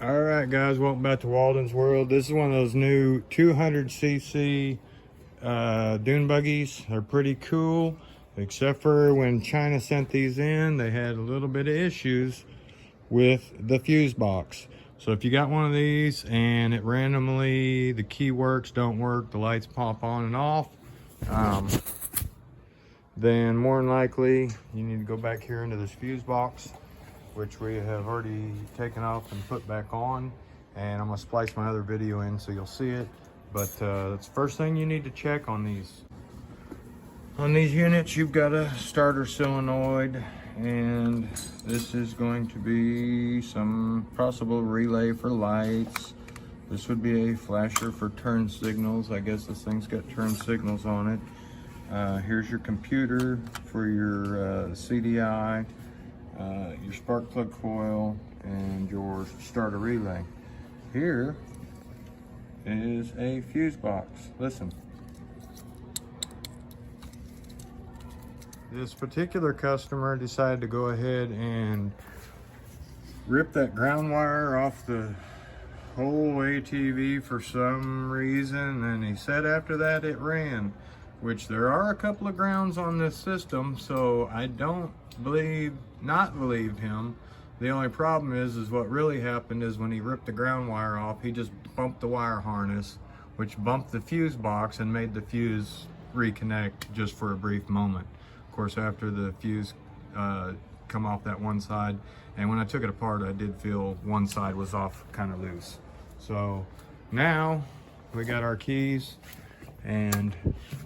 All right, guys, welcome back to Walden's World. This is one of those new 200cc dune buggies. They're pretty cool, except for when China sent these in, they had a little bit of issues with the fuse box. So if you got one of these and it randomly, the key works, don't work, the lights pop on and off, then more than likely you need to go back here into this fuse box, which we have already taken off and put back on, and I'm gonna splice my other video in so you'll see it. But that's the first thing you need to check on these units. You've got a starter solenoid, and this is going to be some possible relay for lights. This would be a flasher for turn signals. I guess this thing's got turn signals on it. Here's your computer for your CDI, your spark plug coil, and your starter relay. Here is a fuse box. Listen. This particular customer decided to go ahead and rip that ground wire off the whole ATV for some reason, and he said after that it ran, which there are a couple of grounds on this system, so I don't not believe him. The only problem is what really happened is when he ripped the ground wire off, he just bumped the wire harness, which bumped the fuse box and made the fuse reconnect just for a brief moment. Of course, after the fuse come off that one side, and when I took it apart, I did feel one side was off kind of loose. So now we got our keys, and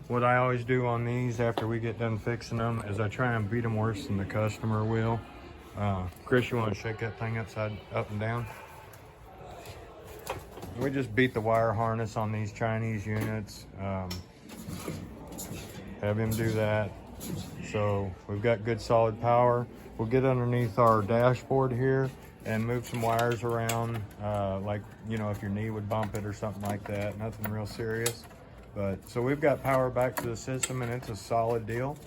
what I always do on these after we get done fixing them is I try and beat them worse than the customer will. Chris, you want to shake that thing up and down? We just beat the wire harness on these Chinese units. Have him do that. So we've got good solid power. We'll get underneath our dashboard here and move some wires around, like, you know, if your knee would bump it or something like that. Nothing real serious. But so we've got power back to the system, and it's a solid deal.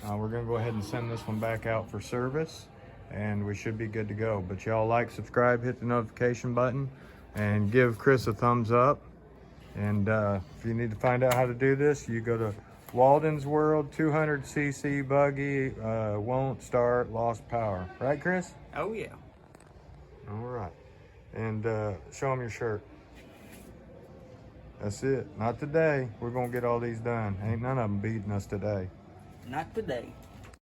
We're gonna go ahead and send this one back out for service, and we should be good to go. But y'all like, subscribe, hit the notification button, and give Chris a thumbs up. And if you need to find out how to do this, you go to Walden's World. 200cc buggy, won't start, lost power. Right, Chris? Oh yeah. All right. And show them your shirt. That's it. Not today. We're gonna get all these done. Ain't none of them beating us today. Not today.